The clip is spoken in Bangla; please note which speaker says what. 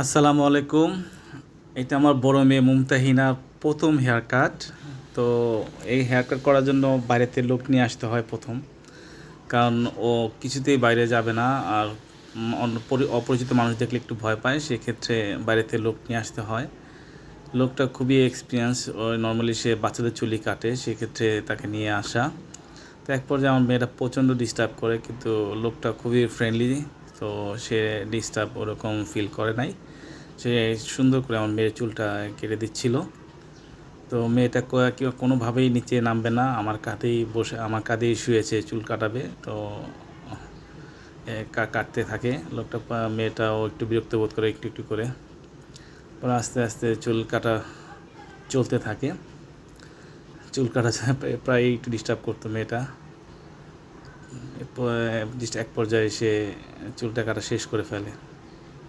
Speaker 1: আসসালামু আলাইকুম। এটা আমার বড় মেয়ে মুমতাহিনার প্রথম হেয়ার কাট। তো এই হেয়ার কাট করার জন্য বাইরেতে লোক নিয়ে আসতে হয় প্রথম। কারণ ও কিছুতেই বাইরে যাবে না। আর অপরিচিত মানুষ দেখলে একটু ভয় পায়। সেক্ষেত্রে বাইরেতে লোক নিয়ে আসতে হয়। লোকটা খুবই এক্সপিরিয়েন্স। ও নরমালি সে বাচ্চাদের চুলই কাটে। সেক্ষেত্রে তাকে নিয়ে আসা। তো এক পর্যায়ে আমার মেয়েটা প্রচণ্ড ডিস্টার্ব করে, কিন্তু লোকটা খুবই ফ্রেন্ডলি। তো সে ডিস্টার্ব ওরকম ফিল করে নাই। সে সুন্দর করে আমার মেয়ের চুলটা কেটে দিচ্ছিল। তো মেয়েটা কোনোভাবেই নিচে নামবে না, আমার কাঁধেই শুয়েছে, চুল কাটাবে। তো কাটতে থাকে লোকটা। মেয়েটাও একটু বিরক্ত বোধ করে একটু একটু করে। পরে আস্তে আস্তে চুল কাটা চলতে থাকে। চুল কাটা প্রায় একটু ডিস্টার্ব করতো মেয়েটা। এক পর্যায়ে সে চুলটা কাটা শেষ করে ফেলে।